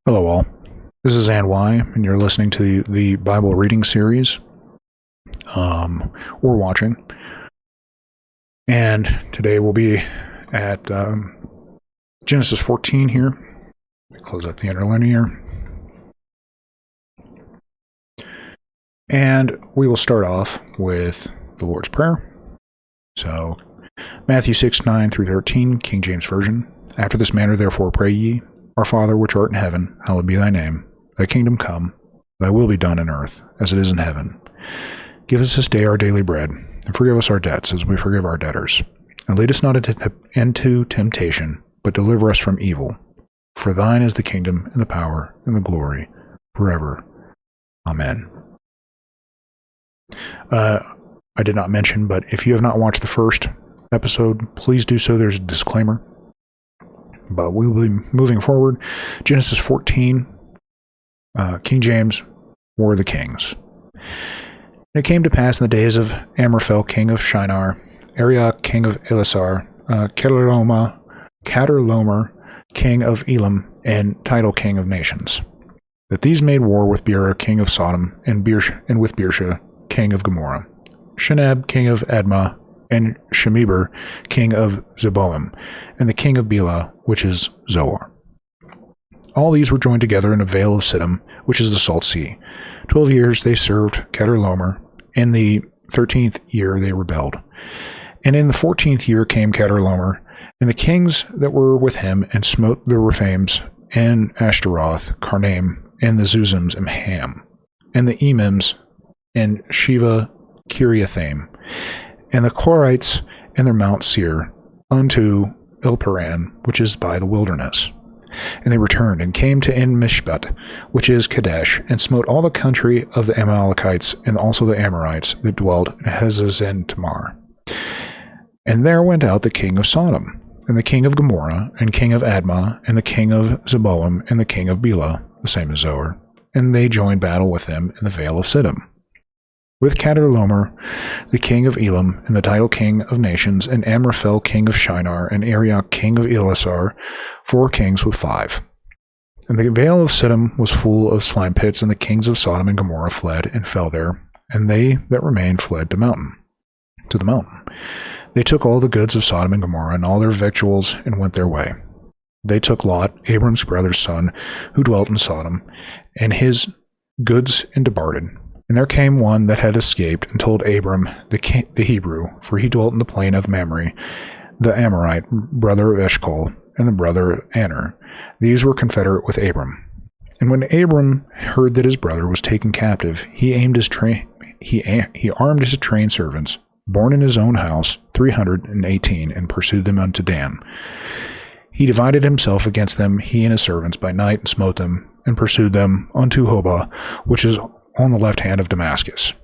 Hello, all. This is Ann Y, and you're listening to the Bible reading series we're watching. And today we'll be at Genesis 14 here. Let me close up the interlinear. And we will start off with the Lord's Prayer. So, Matthew 6:9 through 13, King James Version. After this manner, therefore, pray ye, Our Father which art in heaven, hallowed be thy name. Thy kingdom come, thy will be done in earth, as it is in heaven. Give us this day our daily bread, and forgive us our debts, as we forgive our debtors. And lead us not into temptation, but deliver us from evil. For thine is the kingdom, and the power, and the glory, forever. Amen. I did not mention, but if you have not watched the first episode, please do so. There's a disclaimer. But we will be moving forward. Genesis 14, King James, War of the Kings. And it came to pass in the days of Amraphel, king of Shinar, Arioch, king of Elasar, Chedorlaomer, king of Elam, and Tidal, king of nations, that these made war with Bera, king of Sodom, and with Birsha, king of Gomorrah, Shinab, king of Admah, and Shemeber, king of Zeboim, and the king of Bela, which is Zoar. All these were joined together in a vale of Siddim, which is the Salt Sea. 12 years they served Chedorlaomer. In the 13th year they rebelled. And in the 14th year came Chedorlaomer, and the kings that were with him, and smote the Rephaims, and Ashtaroth, Karnaim, and the Zuzims, and Ham, and the Emims, and Sheva Kiriathaim, and the Korites and their Mount Seir, unto Ilparan, which is by the wilderness. And they returned, and came to En-Mishpat, which is Kadesh, and smote all the country of the Amalekites, and also the Amorites that dwelled in Hazazon Tamar. And there went out the king of Sodom, and the king of Gomorrah, and king of Admah, and the king of Zeboim, and the king of Bela, the same as Zoar, and they joined battle with them in the vale of Siddim. With Chedorlaomer, the king of Elam, and the Tidal king of nations, and Amraphel king of Shinar, and Arioch king of Elasar, 4 kings with 5. And the vale of Siddim was full of slime pits, and the kings of Sodom and Gomorrah fled and fell there, and they that remained fled to the mountain. They took all the goods of Sodom and Gomorrah, and all their victuals, and went their way. They took Lot, Abram's brother's son, who dwelt in Sodom, and his goods, and departed. And there came one that had escaped, and told Abram the Hebrew, for he dwelt in the plain of Mamre, the Amorite, brother of Eshcol, and the brother of Aner. These were confederate with Abram. And when Abram heard that his brother was taken captive, he armed his trained servants, born in his own house, 318, and pursued them unto Dan. He divided himself against them, he and his servants, by night, and smote them, and pursued them unto Hobah, which is on the left hand of Damascus.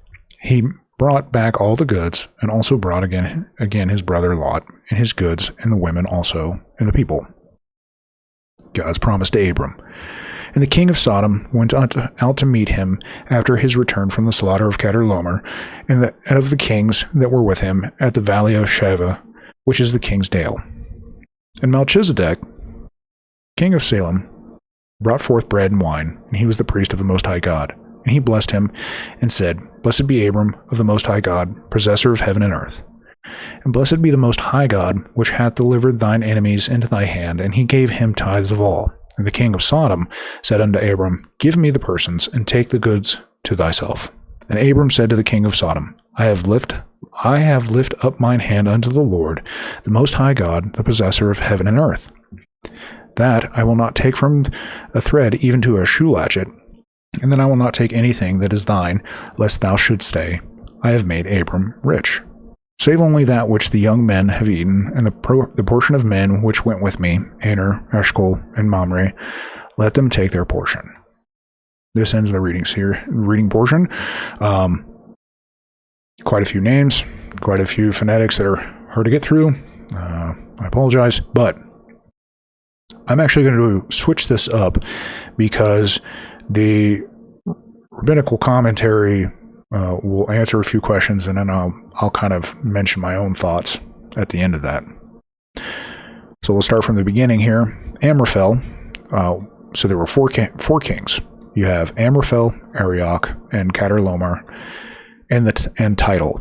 He brought back all the goods, and also brought again his brother Lot, and his goods, and the women also, and the people. God's promise to Abram. And the king of Sodom went out to meet him after his return from the slaughter of Chedorlaomer, and of the kings that were with him at the valley of Sheva, which is the king's dale. And Melchizedek, king of Salem, brought forth bread and wine, and he was the priest of the Most High God. And he blessed him, and said, Blessed be Abram of the Most High God, possessor of heaven and earth. And blessed be the Most High God, which hath delivered thine enemies into thy hand, and he gave him tithes of all. And the king of Sodom said unto Abram, Give me the persons, and take the goods to thyself. And Abram said to the king of Sodom, I have lift up mine hand unto the Lord, the Most High God, the possessor of heaven and earth, that I will not take from a thread even to a shoe latchet, and then I will not take anything that is thine, lest thou shouldst say, I have made Abram rich. Save only that which the young men have eaten, and the portion of men which went with me, Aner, Eshcol, and Mamre, let them take their portion. This ends the reading portion. Quite a few names, quite a few phonetics that are hard to get through. I apologize, but I'm actually going to switch this up because the rabbinical commentary will answer a few questions, and then I'll kind of mention my own thoughts at the end of that. So we'll start from the beginning here. Amraphel so there were four kings. You have Amraphel, Arioch, and Chedorlaomer, and Tidal.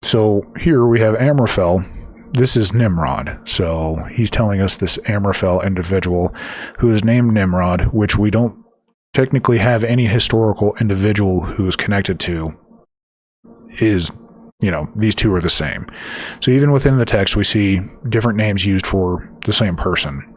So here we have Amraphel. This is Nimrod. So he's telling us this Amraphel individual who is named Nimrod, which we don't technically have any historical individual who is connected to, is, these two are the same. So even within the text, we see different names used for the same person.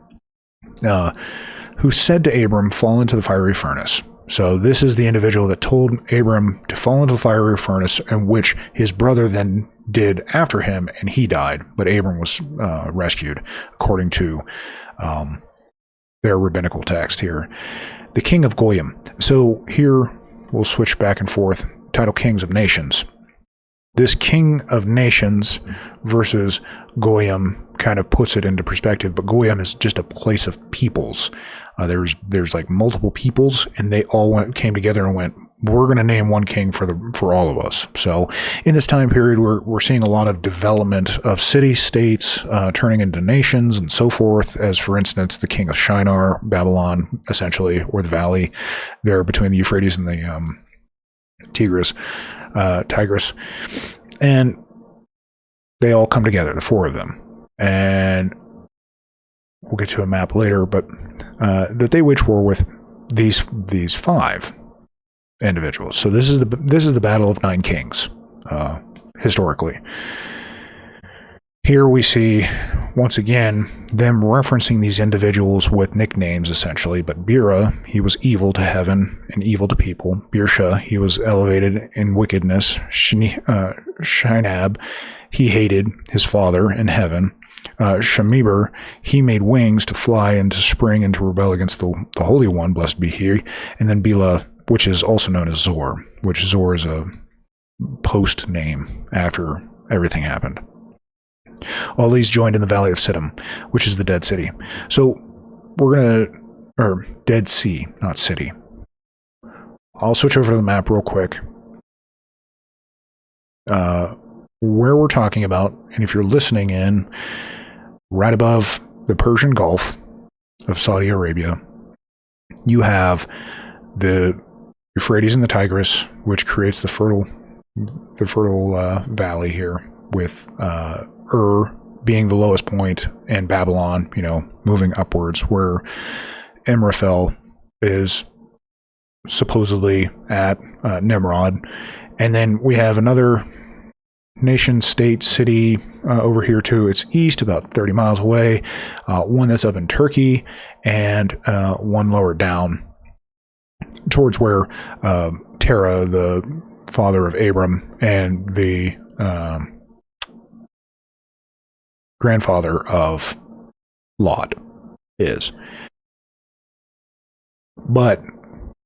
Who said to Abram, fall into the fiery furnace. So this is the individual that told Abram to fall into the fiery furnace, in which his brother then did after him, and he died. But Abram was rescued, according to their rabbinical text here. The king of Goyim. So here we'll switch back and forth. Title Kings of Nations. This king of nations versus Goyim kind of puts it into perspective, but Goyim is just a place of peoples. There's like multiple peoples, and they all came together and went, we're going to name one king for all of us. So in this time period, we're seeing a lot of development of city-states turning into nations and so forth, as for instance, the king of Shinar, Babylon, essentially, or the valley there between the Euphrates and the Tigris. And they all come together, the four of them. And we'll get to a map later, but that they wage war with these five individuals. So this is the Battle of Nine Kings, historically. Here we see, once again, them referencing these individuals with nicknames, essentially. But Bera, he was evil to heaven and evil to people. Birsha, he was elevated in wickedness. Shinab, he hated his father in heaven. Shemeber, he made wings to fly and to spring and to rebel against the Holy One, blessed be he. And then Bela, which is also known as Zor, which Zor is a post name after everything happened. All these joined in the Valley of Siddim, which is the Dead City. So Dead Sea, not city. I'll switch over to the map real quick. Where we're talking about, and if you're listening in, right above the Persian Gulf of Saudi Arabia, you have the Euphrates and the Tigris, which creates the fertile valley here, with being the lowest point, and Babylon, moving upwards, where Amraphel is supposedly at Nimrod. And then we have another nation, state, city over here to its east, about 30 miles away, one that's up in Turkey, and one lower down towards where Terah, the father of Abram, and the grandfather of Lot is. But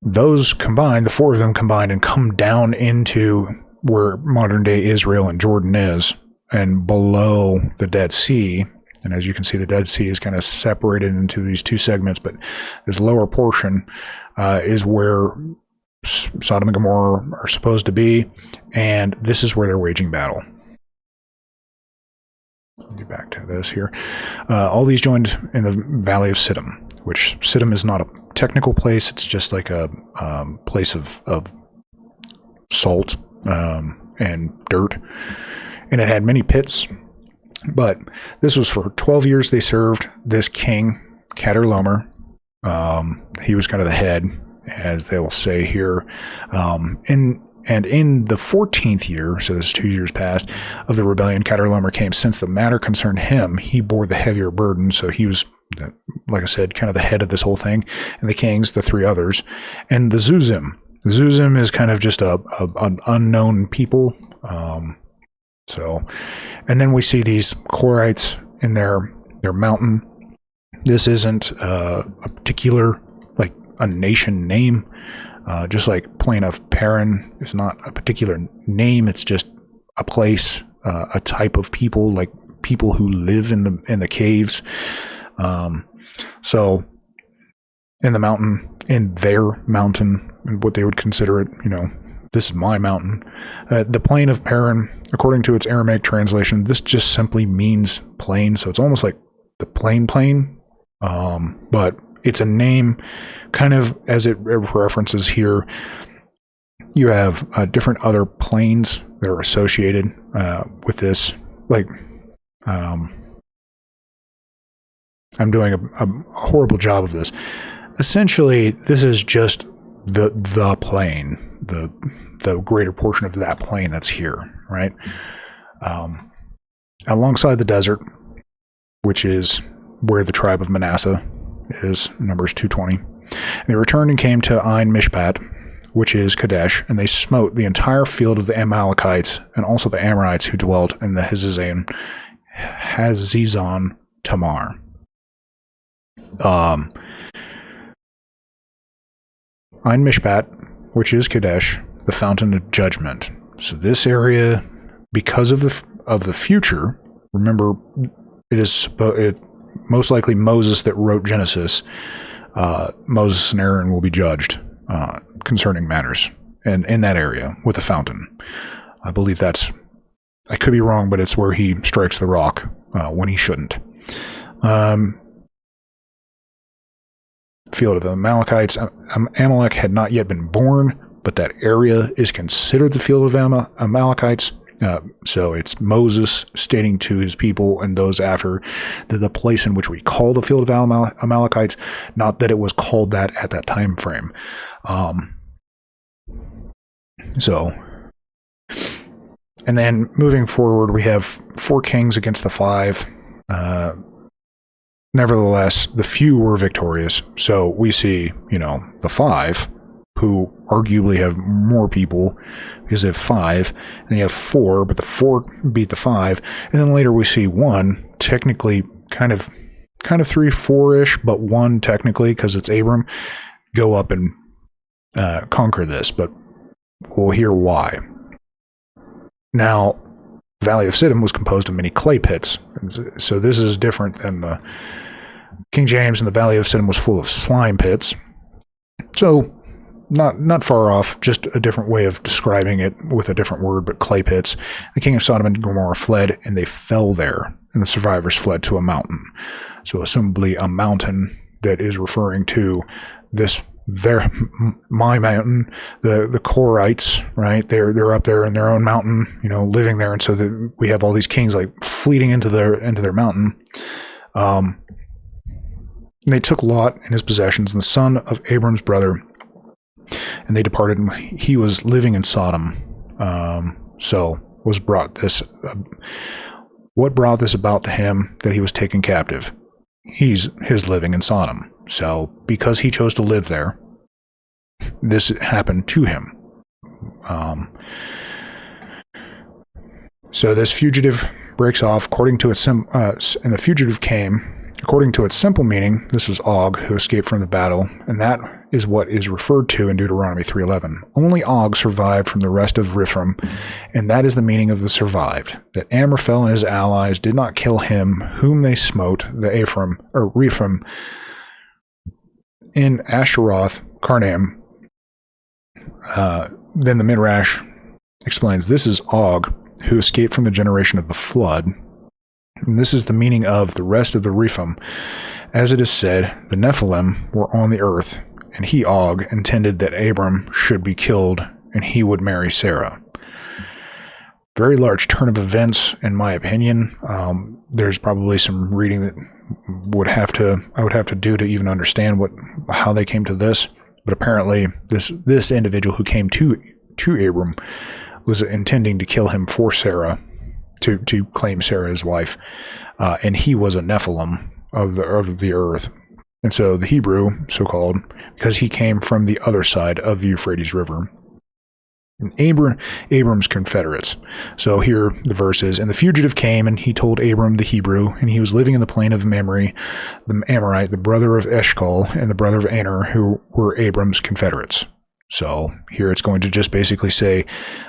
those combined, the four of them combined, and come down into where modern day Israel and Jordan is, and below the Dead Sea. And as you can see, the Dead Sea is kind of separated into these two segments, but this lower portion is where Sodom and Gomorrah are supposed to be, and this is where they're waging battle. I'll get back to this here. All these joined in the Valley of Siddim, which Siddim is not a technical place. It's just like a place of salt and dirt. And it had many pits. But this was for 12 years they served this king, Chedorlaomer. He was kind of the head, as they will say here. And in the 14th year, so this is 2 years past, of the rebellion, Chedorlaomer came. Since the matter concerned him, he bore the heavier burden. So he was, like I said, kind of the head of this whole thing. And the kings, the three others. And the Zuzim. The Zuzim is kind of just an unknown people. And then we see these Korites in their mountain. This isn't a particular, like, a nation name. Just like Plain of Paran is not a particular name, it's just a place, a type of people, like people who live in the caves. So in the mountain, in their mountain, what they would consider it, this is my mountain. The Plain of Paran, according to its Aramaic translation, this just simply means plain. So it's almost like the plain, but it's a name kind of as it references here. You have different other planes that are associated with this. Like, I'm doing a horrible job of this. Essentially, this is just the plane, the greater portion of that plane that's here, right? Alongside the desert, which is where the tribe of Manasseh is, Numbers 2:20. They returned and came to Ein Mishpat, which is Kadesh, and they smote the entire field of the Amalekites and also the Amorites who dwelt in the Hazezon Tamar. Ein Mishpat, which is Kadesh, the fountain of judgment. So this area, because of the future, remember, it is most likely Moses that wrote Genesis. Moses and Aaron will be judged concerning matters and in that area with the fountain. I believe that's, I could be wrong, but it's where he strikes the rock when he shouldn't. Field of the Amalekites. Amalek had not yet been born, but that area is considered the field of Amalekites. So it's Moses stating to his people and those after the place in which we call the field of Amalekites, not that it was called that at that time frame. And then moving forward, we have 4 kings against the 5. Nevertheless, the few were victorious. So we see, the 5, who arguably have more people because they have 5, and you have 4, but the 4 beat the 5, and then later we see 1, technically kind of 3, 4-ish, but 1 technically because it's Abram, go up and conquer this, but we'll hear why. Now, the Valley of Siddim was composed of many clay pits, so this is different than the King James, and the Valley of Siddim was full of slime pits. So not far off, just a different way of describing it with a different word, but clay pits. The king of Sodom and Gomorrah fled, and they fell there, and the survivors fled to a mountain. So assumably a mountain that is referring to my mountain, the Korites, right? They're up there in their own mountain, living there, and so that we have all these kings like fleeting into their mountain. And they took Lot and his possessions, and the son of Abram's brother, and they departed, and he was living in Sodom. What brought this about to him that he was taken captive? His living in Sodom. So because he chose to live there, this happened to him. So this fugitive breaks off according to its and the fugitive came. According to its simple meaning, this was Og who escaped from the battle, and that is what is referred to in Deuteronomy 3:11. Only Og survived from the rest of Rifram, and that is the meaning of the survived, that Amraphel and his allies did not kill him whom they smote, the Rifram, in Asheroth Karnaim. Then the Midrash explains, this is Og who escaped from the generation of the flood. And this is the meaning of the rest of the Rephaim. As it is said, the Nephilim were on the earth, and he, Og, intended that Abram should be killed, and he would marry Sarah. Very large turn of events, in my opinion. There's probably some reading that I would have to do to even understand how they came to this. But apparently, this individual who came to Abram was intending to kill him for Sarah, to claim Sarah as wife, and he was a Nephilim of the earth. And so the Hebrew, so-called, because he came from the other side of the Euphrates River. And Abram's confederates. So here the verse is, and the fugitive came, and he told Abram the Hebrew, and he was living in the plain of Mamre, the Amorite, the brother of Eshcol, and the brother of Aner, who were Abram's confederates. So here it's going to just basically say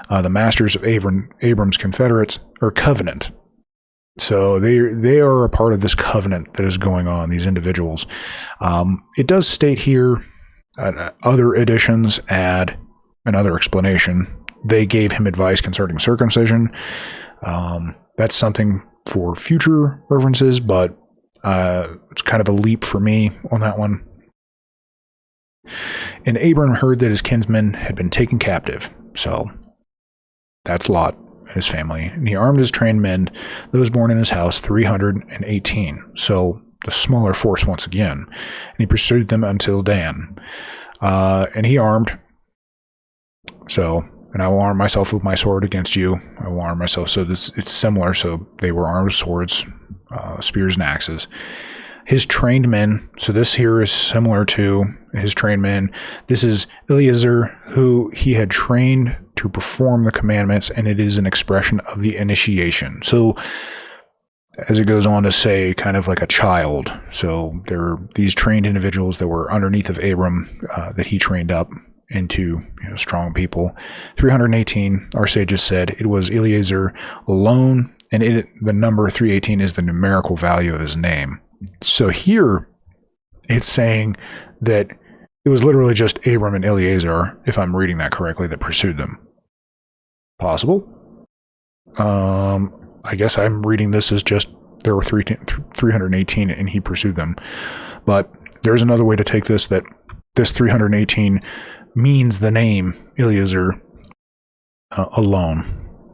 the masters of Abram's confederates or covenant. So they are a part of this covenant that is going on, these individuals. It does state here, other editions add another explanation. They gave him advice concerning circumcision. That's something for future references, but it's kind of a leap for me on that one. And Abram heard that his kinsmen had been taken captive. So that's Lot and his family. And he armed his trained men, those born in his house, 318. So the smaller force once again. And he pursued them until Dan. And he armed. So, and I will arm myself with my sword against you. I will arm myself. So it's similar. So they were armed with swords, spears, and axes. His trained men. So this here is similar to his trained men. This is Eleazar, who he had trained to perform the commandments, and it is an expression of the initiation. So as it goes on to say, kind of like a child. So there are these trained individuals that were underneath of Abram that he trained up into strong people. 318, our sages said, it was Eleazar alone, and the number 318 is the numerical value of his name. So here it's saying that it was literally just Abram and Eleazar, if I'm reading that correctly, that pursued them. Possible? I guess I'm reading this as just there were 318 and he pursued them. But there's another way to take this, that this 318 means the name Eleazar alone.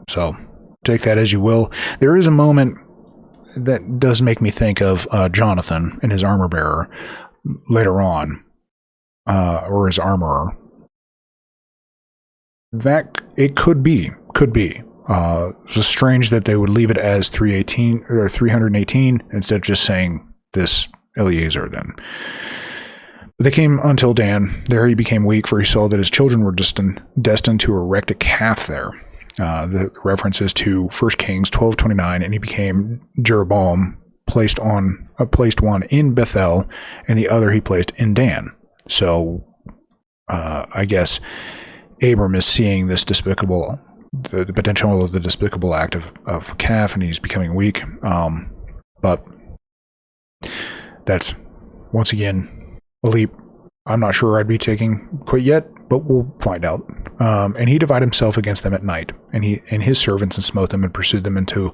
So take that as you will. There is a moment that does make me think of Jonathan and his armor bearer later on, or his armorer. That it could be. It's strange that they would leave it as 318 or 318 instead of just saying this Eleazar then. They came until Dan. There he became weak, for he saw that his children were destined to erect a calf there. The reference is to 1 Kings 12:29, and he became Jeroboam, placed one in Bethel, and the other he placed in Dan. So I guess Abram is seeing this despicable, the potential of the despicable act of calf, and he's becoming weak. But that's, once again, a leap I'm not sure I'd be taking quite yet, but we'll find out. And he divided himself against them at night, and his servants, and smote them and pursued them into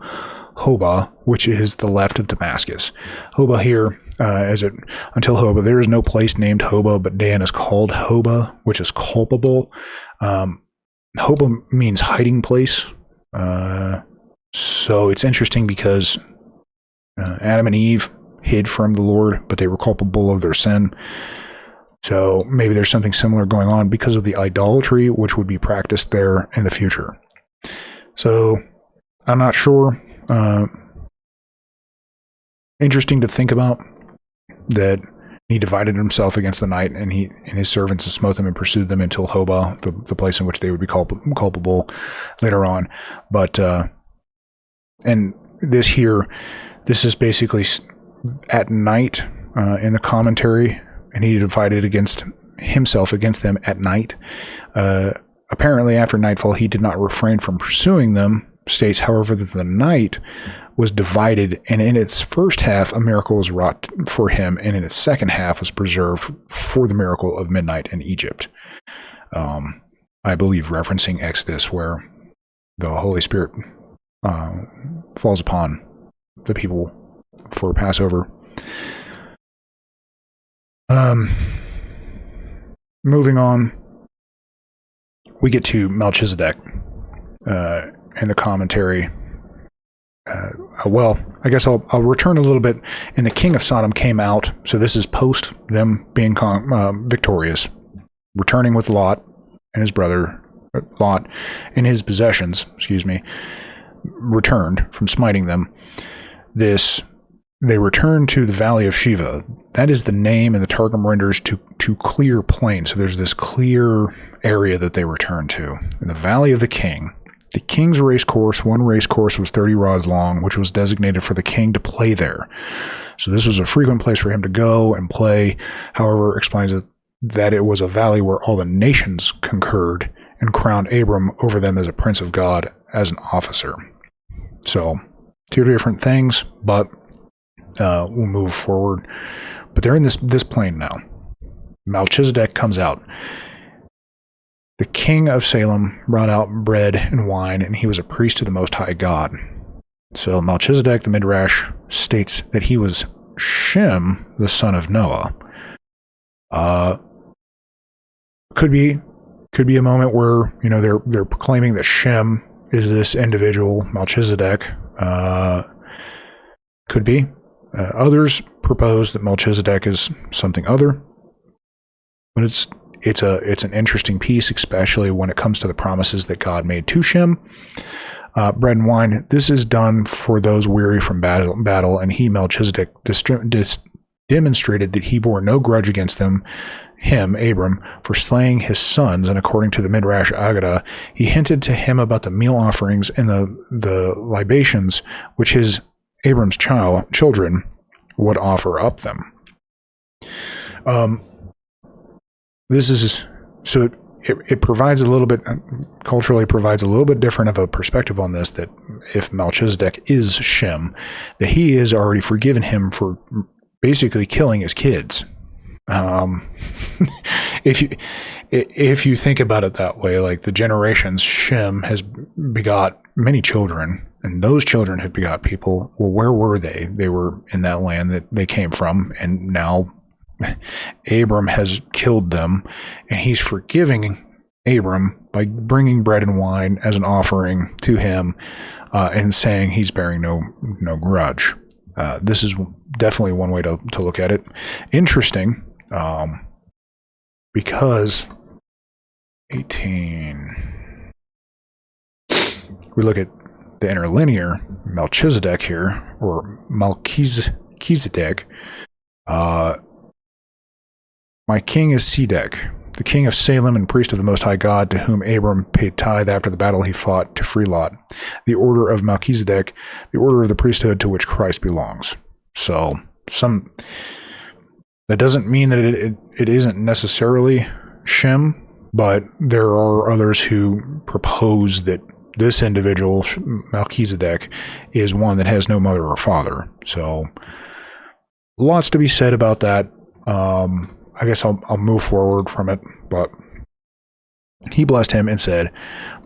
Hobah, which is the left of Damascus. Hobah here, until Hobah, there is no place named Hobah, but Dan is called Hobah, which is culpable. Hobah means hiding place. So it's interesting because Adam and Eve hid from the Lord, but they were culpable of their sin. So maybe there's something similar going on because of the idolatry which would be practiced there in the future. So I'm not sure. Interesting to think about that he divided himself against the night, and his servants smote them and pursued them until Hobah, the place in which they would be culpable later on. But and this is basically at night in the commentary. And he divided himself against them at night. Apparently, after nightfall, he did not refrain from pursuing them. States, however, that the night was divided, and in its first half, a miracle was wrought for him, and in its second half was preserved for the miracle of midnight in Egypt. I believe referencing Exodus, where the Holy Spirit falls upon the people for Passover. Moving on, we get to Melchizedek in the commentary. Well, I guess I'll return a little bit. And the king of Sodom came out. So this is post them being victorious, returning with Lot and his brother, Lot and his possessions, returned from smiting them. They returned to the valley of Shiva. That is the name, and the Targum renders to clear plain. So there's this clear area that they returned to. In the valley of the king. The king's race course, one race course was 30 rods long, which was designated for the king to play there. So this was a frequent place for him to go and play. However, explains that it was a valley where all the nations concurred and crowned Abram over them as a prince of God, as an officer. So, two different things, but we'll move forward. But they're in this plain now. Melchizedek comes out. The king of Salem brought out bread and wine, and he was a priest to the Most High God. So Melchizedek, the Midrash, states that he was Shem, the son of Noah. Could be a moment where, you know, they're proclaiming that Shem is this individual, Melchizedek. Could be. Others propose that Melchizedek is something other. But it's an interesting piece, especially when it comes to the promises that God made to Shem. Bread and wine. This is done for those weary from battle, and he, Melchizedek, demonstrated that he bore no grudge against him, Abram, for slaying his sons. And according to the Midrash Agadah, he hinted to him about the meal offerings and the libations which Abram's children would offer up them. This is so it provides a little bit culturally provides a little bit different of a perspective on this, that if Melchizedek is Shem, that he has already forgiven him for basically killing his kids. If you think about it that way, like the generations, Shem has begot many children, and those children have begot people. Well, where were they? They were in that land that they came from, and now Abram has killed them, and he's forgiving Abram by bringing bread and wine as an offering to him, and saying he's bearing no grudge. This is definitely one way to look at it. Interesting, because 18, we look at the interlinear Melchizedek here, or Melchizedek. My king is Sedek, the king of Salem and priest of the Most High God, to whom Abram paid tithe after the battle he fought to free Lot. The order of Melchizedek, the order of the priesthood to which Christ belongs. So, that doesn't mean that it isn't necessarily Shem, but there are others who propose that this individual, Melchizedek, is one that has no mother or father. So, lots to be said about that. I guess I'll move forward from it, but he blessed him and said,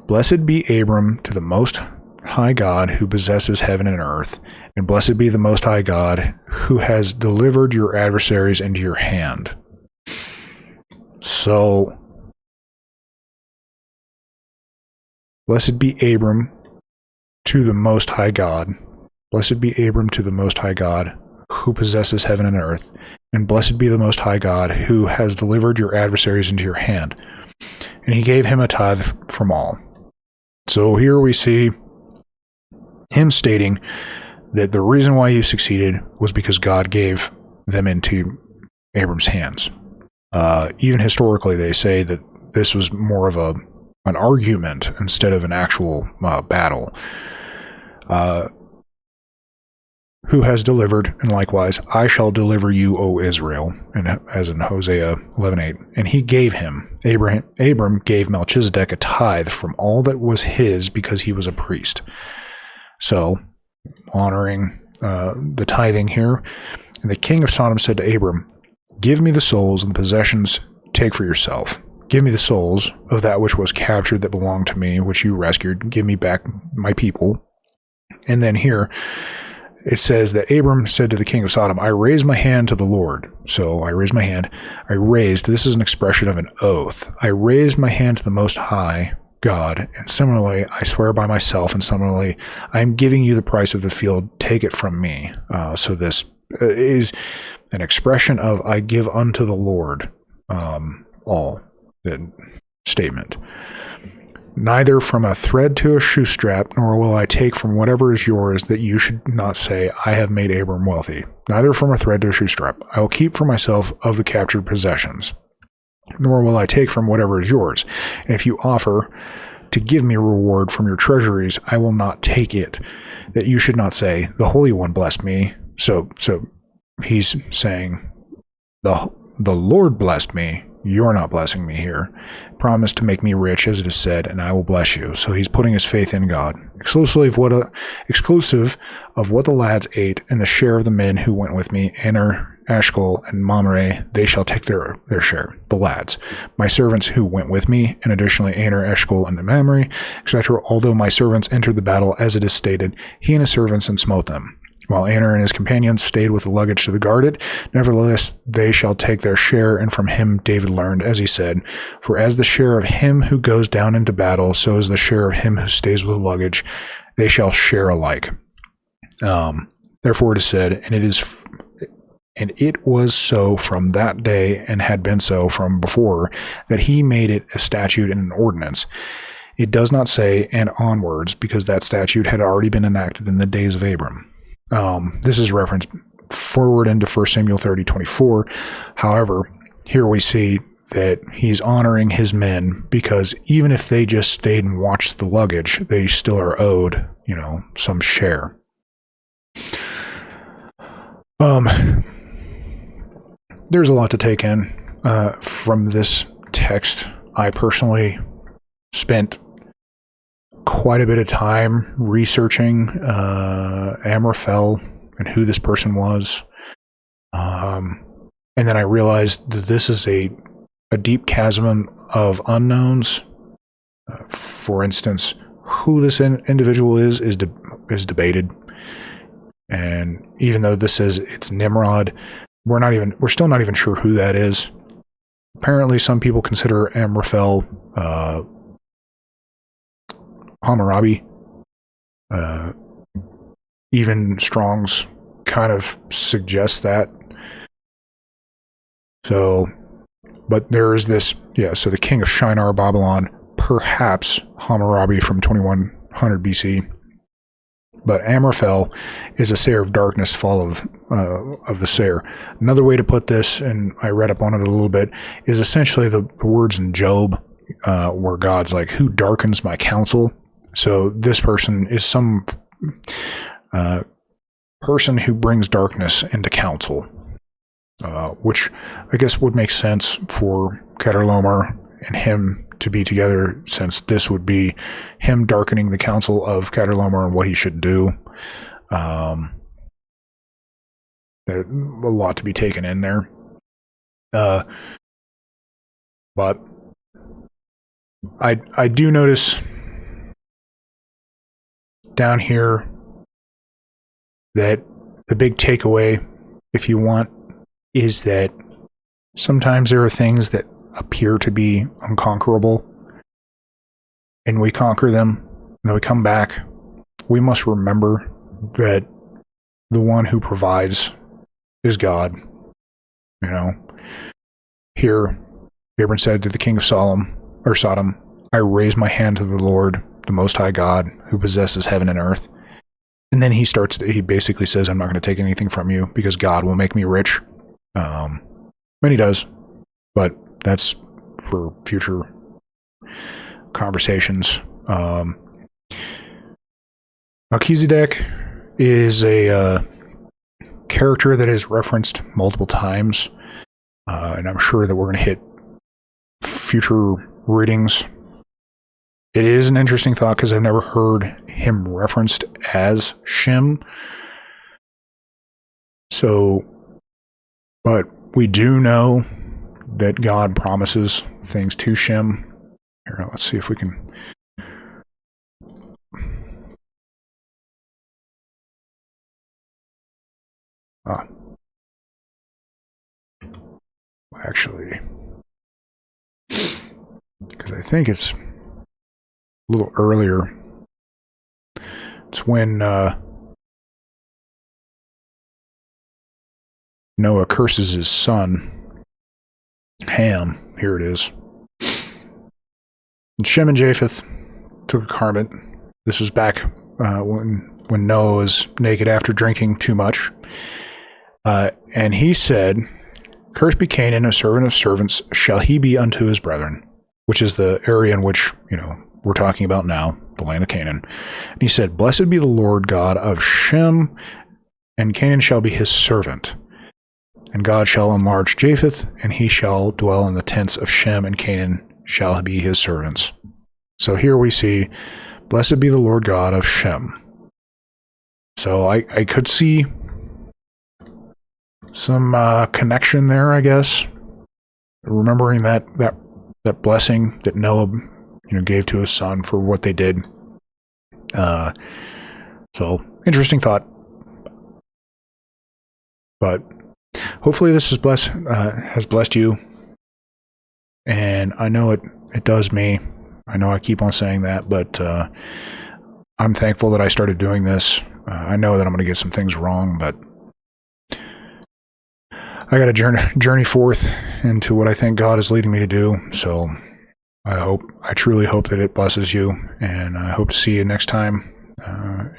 "Blessed be Abram to the Most High God who possesses heaven and earth, and blessed be the Most High God who has delivered your adversaries into your hand." So, blessed be Abram to the Most High God. Blessed be Abram to the Most High God who possesses heaven and earth, and blessed be the Most High God who has delivered your adversaries into your hand. And he gave him a tithe from all. So here we see him stating that the reason why he succeeded was because God gave them into Abram's hands. Even historically, they say that this was more of an argument instead of an actual battle. Who has delivered, and likewise, I shall deliver you, O Israel, and as in Hosea 11:8. And he gave him, Abram gave Melchizedek a tithe from all that was his because he was a priest. So, honoring the tithing here. And the king of Sodom said to Abram, "Give me the souls and the possessions, take for yourself. Give me the souls of that which was captured that belonged to me, which you rescued. Give me back my people." And then here, it says that Abram said to the king of Sodom, "I raise my hand to the Lord." So I raised my hand. This is an expression of an oath. I raised my hand to the Most High God, and similarly, I swear by myself, and similarly, I am giving you the price of the field. Take it from me. So this is an expression of I give unto the Lord all. The statement. Neither from a thread to a shoe strap, nor will I take from whatever is yours, that you should not say, I have made Abram wealthy. Neither from a thread to a shoe strap. I will keep for myself of the captured possessions. Nor will I take from whatever is yours. And if you offer to give me a reward from your treasuries, I will not take it, that you should not say, the Holy One blessed me. So he's saying, the Lord blessed me. You're not blessing me here. Promise to make me rich, as it is said, and I will bless you. So he's putting his faith in God. Exclusive of what the lads ate, and the share of the men who went with me, Aner, Eshcol, and Mamre, they shall take their share, the lads. My servants who went with me, and additionally Aner, Eshcol, and Mamre, etc. Although my servants entered the battle, as it is stated, he and his servants and smote them. while Aner and his companions stayed with the luggage to guard it. Nevertheless, they shall take their share, and from him David learned, as he said, for as the share of him who goes down into battle, so is the share of him who stays with the luggage. They shall share alike. Therefore it is said, and it was so from that day, and had been so from before, that he made it a statute and an ordinance. It does not say, and onwards, because that statute had already been enacted in the days of Abram. This is referenced forward into 1 Samuel 30:24. However, here we see that he's honoring his men, because even if they just stayed and watched the luggage, they still are owed, some share. There's a lot to take in from this text. I personally spent quite a bit of time researching Amraphel and who this person was. And then I realized that this is a deep chasm of unknowns. For instance, who this individual is debated. And even though this says it's Nimrod, we're still not even sure who that is. Apparently some people consider Amraphel Hammurabi. Even Strong's kind of suggests that. So, but there is this, so the king of Shinar, Babylon, perhaps Hammurabi from 2100 BC. But Amraphel is a seer of darkness, fall of the seer. Another way to put this, and I read up on it a little bit, is essentially the words in Job, where God's like, who darkens my counsel? So this person is some person who brings darkness into counsel, which I guess would make sense for Chedorlaomer and him to be together, since this would be him darkening the counsel of Chedorlaomer and what he should do. A lot to be taken in there. But I do notice down here that the big takeaway, if you want, is that sometimes there are things that appear to be unconquerable, and we conquer them, and then we come back. We must remember that the one who provides is God. Here, Abram said to the king of Sodom, I raise my hand to the Lord, the Most High God, who possesses heaven and earth. And then he basically says, I'm not going to take anything from you because God will make me rich. And he does, but that's for future conversations. Melchizedek is a character that is referenced multiple times, and I'm sure that we're going to hit future readings. It is an interesting thought because I've never heard him referenced as Shem. So, but we do know that God promises things to Shem. Here, let's see if we can. Actually, because I think it's a little earlier. It's when Noah curses his son Ham. Here it is. And Shem and Japheth took a garment. This was back when Noah was naked after drinking too much. And he said, cursed be Canaan, a servant of servants, shall he be unto his brethren, which is the area in which, we're talking about now, the land of Canaan. And he said, blessed be the Lord God of Shem, and Canaan shall be his servant. And God shall enlarge Japheth, and he shall dwell in the tents of Shem, and Canaan shall be his servants. So here we see, blessed be the Lord God of Shem. So I could see some connection there, I guess. Remembering that blessing that Noah, gave to his son for what they did. So interesting thought. But hopefully this has blessed you. And I know it does me. I know I keep on saying that, but I'm thankful that I started doing this. I know that I'm going to get some things wrong, but I got to journey forth into what I think God is leading me to do. So I truly hope that it blesses you, and I hope to see you next time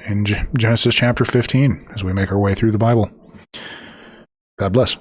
in Genesis chapter 15 as we make our way through the Bible. God bless.